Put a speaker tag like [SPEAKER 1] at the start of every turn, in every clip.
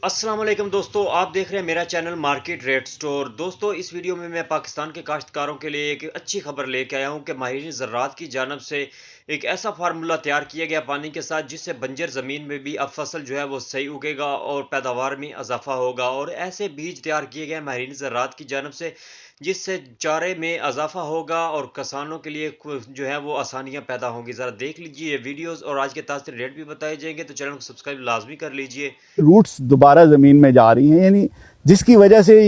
[SPEAKER 1] अस्सलाम वालेकुम दोस्तों, आप देख रहे हैं मेरा चैनल मार्केट रेट स्टोर। दोस्तों, इस वीडियो में मैं पाकिस्तान के काश्तकारों के लिए एक अच्छी खबर लेके आया हूं कि माहिरीन ज़राअत की जानब से एक ऐसा फार्मूला तैयार किया गया पानी के साथ, जिससे बंजर ज़मीन में भी अब फसल जो है वो सही उगेगा और पैदावार में इजाफा होगा। और ऐसे बीज तैयार किए गए माहिरीन ज़राअत की जानब से, जिससे चारे में इजाफा होगा और किसानों के लिए जो है वो आसानियाँ पैदा होंगी। ज़रा देख लीजिए वीडियोज़ और आज के ताज़ा रेट भी बताए जाएंगे, तो चैनल को सब्सक्राइब लाजमी कर लीजिए।
[SPEAKER 2] रूट्स दोबारा ज़मीन में जा रही हैं, यानी जिसकी वजह से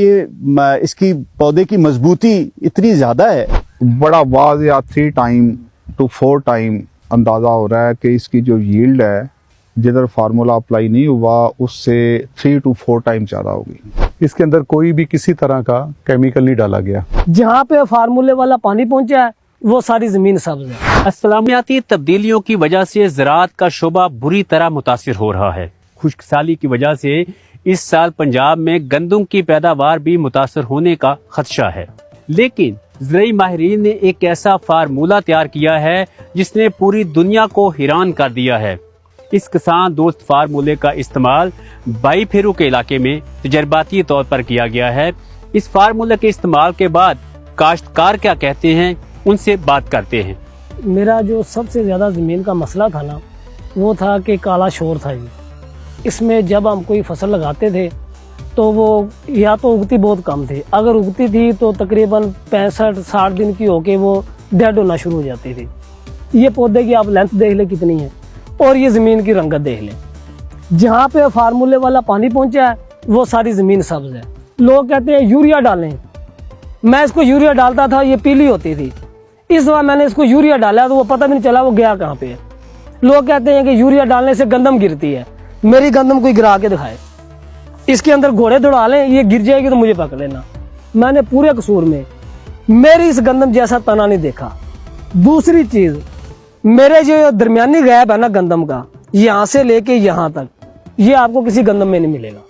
[SPEAKER 2] इसकी पौधे की मजबूती इतनी ज़्यादा है।
[SPEAKER 3] बड़ा वाज या 3 टाइम to 4 टाइम अंदाज़ा हो रहा है कि इसकी जो यील्ड है, जिधर फार्मूला अप्लाई नहीं हुआ उससे 3 to 4 टाइम ज़्यादा होगी। इसके अंदर कोई भी किसी तरह का केमिकल नहीं डाला गया।
[SPEAKER 4] जहाँ पे फार्मूले वाला पानी पहुँचा है वो सारी जमीन सब्ज है।
[SPEAKER 5] असलामियाती तब्दीलियों की वजह से ज़राअत का शोबा बुरी तरह मुतासिर हो रहा है। खुश्क साली की वजह से इस साल पंजाब में गंदम की पैदावार भी मुतासर होने का खदशा है, लेकिन ज़राई माहिरीन ने एक ऐसा फार्मूला तैयार किया है जिसने पूरी दुनिया को हैरान कर दिया है। इस किसान दोस्त फार्मूले का इस्तेमाल बाई फेरू के इलाके में तजर्बाती तौर पर किया गया है। इस फार्मूले के इस्तेमाल के बाद काश्तकार क्या कहते हैं, उनसे बात करते हैं।
[SPEAKER 4] मेरा जो सबसे ज्यादा जमीन का मसला था ना, वो था कि काला शोर था जी। इसमें जब हम कोई फसल लगाते थे तो वो या तो उगती बहुत कम थी, अगर उगती थी तो तकरीबन 65-60 दिन की होके वो डेड होना शुरू हो जाती थी। ये पौधे की आप लेंथ देख ले कितनी है और ये ज़मीन की रंगत देख ले। जहाँ पे फार्मूले वाला पानी पहुँचा है वो सारी ज़मीन सब्ज है। लोग कहते हैं यूरिया डालें, मैं इसको यूरिया डालता था ये पीली होती थी। इस बार मैंने इसको यूरिया डाला तो वो पता भी नहीं चला वो गया कहाँ पे है। लोग कहते हैं कि यूरिया डालने से गंदम गिरती है, मेरी गंदम कोई गिरा के दिखाए। इसके अंदर घोड़े दौड़ा लें, ये गिर जाएगी तो मुझे पकड़ लेना। मैंने पूरे कसूर में मेरी इस गंदम जैसा तना नहीं देखा। दूसरी चीज, मेरे जो दरमियानी गैप है ना गंदम का, यहाँ से लेके यहाँ तक, ये आपको किसी गंदम में नहीं मिलेगा।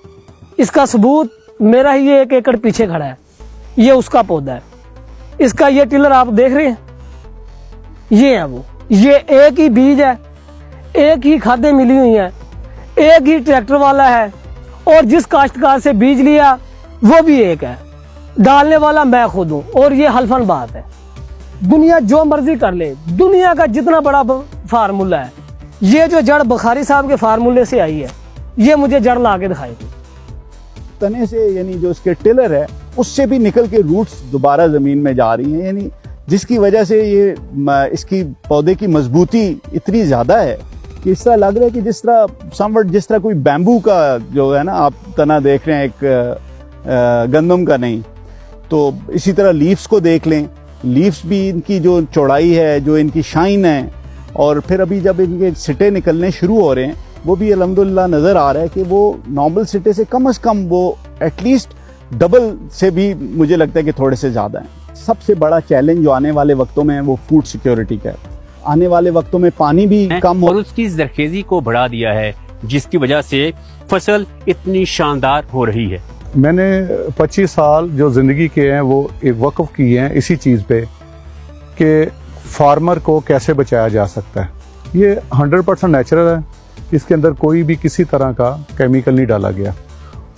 [SPEAKER 4] इसका सबूत मेरा ही 1 एकड़ पीछे खड़ा है, ये उसका पौधा है। इसका ये टिलर आप देख रहे हैं, ये है वो। ये एक ही बीज है, एक ही खादें मिली हुई हैं, एक ही ट्रैक्टर वाला है, और जिस काश्तकार से बीज लिया वो भी एक है। डालने वाला मैं खुद हूं, और ये हल्फन बात है। दुनिया जो मर्जी कर ले, दुनिया का जितना बड़ा फार्मूला है, ये जो जड़ बुखारी साहब के फार्मूले से आई है, ये मुझे जड़ ला के दिखाएगी।
[SPEAKER 2] तने से यानी जो इसके टिलर है उससे भी निकल के रूट्स दोबारा ज़मीन में जा रही हैं, यानी जिसकी वजह से इसकी पौधे की मजबूती इतनी ज़्यादा है कि इस तरह लग रहा है कि जिस तरह कोई बैम्बू का जो है ना आप तना देख रहे हैं, एक गंदम का नहीं। तो इसी तरह लीव्स को देख लें, लीव्स भी इनकी जो चौड़ाई है, जो इनकी शाइन है, और फिर अभी जब इनके सिटे निकलने शुरू हो रहे हैं वो भी अल्हम्दुलिल्लाह नज़र आ रहा है कि वो नॉर्मल सिटे से कम वो एटलीस्ट डबल से भी मुझे लगता है कि थोड़े से ज़्यादा हैं। सबसे बड़ा चैलेंज जो आने वाले वक्तों में है वो फूड सिक्योरिटी का है। आने वाले वक्तों में पानी भी कम
[SPEAKER 5] और उसकी जरखेजी को बढ़ा दिया है, जिसकी वजह से फसल इतनी शानदार हो रही है।
[SPEAKER 3] मैंने 25 साल जो ज़िंदगी के हैं वो एक वक्फ किए हैं इसी चीज़ पे कि फार्मर को कैसे बचाया जा सकता है। ये 100% नेचुरल है, इसके अंदर कोई भी किसी तरह का केमिकल नहीं डाला गया,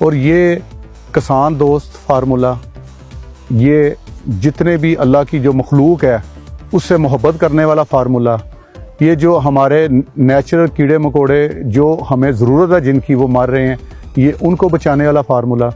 [SPEAKER 3] और ये किसान दोस्त फार्मूला, ये जितने भी अल्लाह की जो मखलूक है उससे मोहब्बत करने वाला फार्मूला, ये जो हमारे नेचुरल कीड़े मकोड़े जो हमें ज़रूरत है जिनकी वो मर रहे हैं, ये उनको बचाने वाला फार्मूला,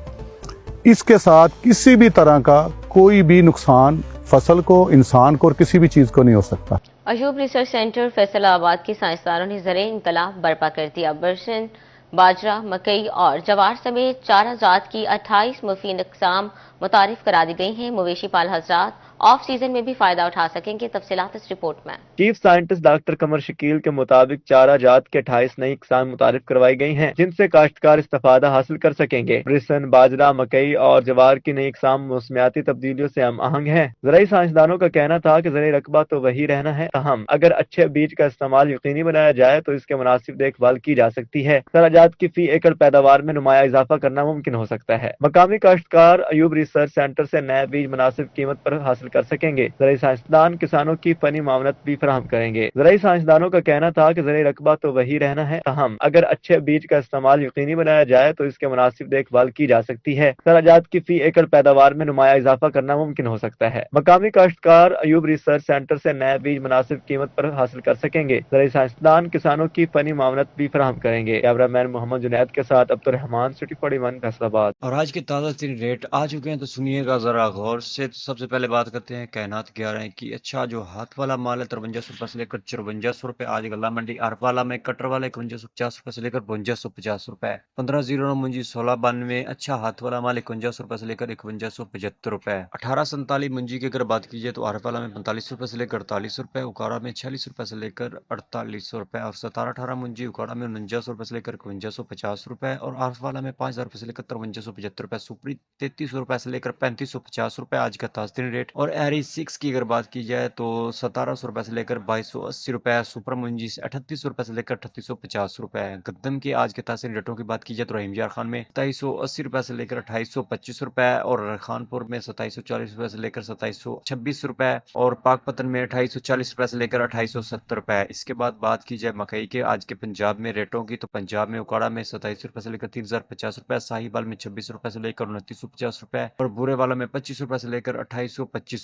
[SPEAKER 3] इसके साथ किसी भी तरह का कोई भी नुकसान फसल को, इंसान को और किसी भी चीज़ को नहीं हो सकता।
[SPEAKER 6] अयूब रिसर्च सेंटर फैसलाबाद के साइंसदानों ने ज़रे इनकलाब बर्पा कर दिया। बरसन, बाजरा, मकई और जवार समेत 4 जात की 28 मुफीद अक़साम मुतारिफ करा दी गई हैं। मवेशी पाल हजरात ऑफ सीजन में भी फायदा उठा सकेंगे। तफसीलात इस रिपोर्ट में।
[SPEAKER 7] चीफ साइंटिस्ट डॉक्टर कमर शकील के मुताबिक चारा जात के 28 नई किसान मुतारिफ करवाई गई हैं, जिनसे काश्तकार इस्तेफादा हासिल कर सकेंगे। ब्रिसन, बाजरा, मकई और जवार की नई किसान मौसमियाती तब्दीलियों से हम आहंग है। ज़राई साइंसदानों का कहना था कि ज़राई रकबा तो वही रहना है, तहम अगर अच्छे बीज का इस्तेमाल यकीनी बनाया जाए तो इसके मुनासिब देखभाल की जा सकती है। चारा जात की फी एकड़ पैदावार में नुमाया इजाफा करना मुमकिन हो सकता है। मकामी काश्तकार अयूब रिसर्च सेंटर से नए बीज मुनासिब कीमत पर हासिल हासिल कर सकेंगे। ज़राई साइंसदान किसानों की फनी मामलत भी फराहम करेंगे। ज़राई साइंसदानों का कहना था कि ज़राई रकबा तो वही रहना है, ताहम अगर अच्छे बीज का इस्तेमाल यकीनी बनाया जाए तो इसके मुनासिब देखभाल की जा सकती है। ज़राजात की फी एकड़ पैदावार में नुमाया इजाफा करना मुमकिन हो सकता है। मकामी काश्तकार अयूब रिसर्च सेंटर से नए बीज मुनासिब कीमत पर हासिल कर सकेंगे। ज़राई साइंसदान किसानों की फनी मामलत भी फराहम करेंगे। कैमरामैन मोहम्मद जुनैद के साथ अब्दुर्रहमान, सिटी 41 फैसलाबाद।
[SPEAKER 1] और आज के ताज़ा तरीन रेट आ चुके हैं तो सुनिएगा ज़रा गौर से। तो सबसे पहले बात करते हैं कायनात 11 की। अच्छा जो हाथ वाला माल है 5300 रुपये से लेकर 5400 रुपये। आज गला मंडी आरफ वाला में कटर वाला 5150 रुपये से लेकर 5250 रुपये। 1509 मुंजी 1692। अच्छा हाथ वाला माल 5100 रुपये से लेकर 5175 रुपये। 1847 मुंजी की अगर बात कीजिए तो आरफ वाला में 45 रुपये से लेकर 48 रुपये। उकाड़ा में 46 रुपये से लेकर 48 रुपये। और 1718 मुंजी उकाड़ा में 49 रुपये से लेकर 5150 रुपये। और आरफ वाला में 5000 रुपये से लेकर 5375 रुपये। सुपरी 3300 रुपये से लेकर 3550 रुपये आज का ताज़ा रेट। और एरी 6 की अगर बात की जाए तो 1700 रुपये से लेकर 2280 रुपये। सुपर मुंजी 3800 रुपये से लेकर 3850 रुपये। गद्दम की आज के ताज़ा रेटों की बात की जाए तो रहीमयार खान में 2780 रुपये से लेकर 2825 रुपये। और खानपुर में 2740 रुपये से लेकर 2726 रुपये। और पाकपतन में 2840 रुपये से लेकर 2870 रुपये। इसके बाद बात की जाए मकई के आज के पंजाब में रेटों की तो पंजाब में उकाड़ा में 27 रुपये से लेकर 3050 रुपये। साहिवाल में 26 रुपये से लेकर 2950 रुपये। और बुरे वाला में 25 रुपये से लेकर 2825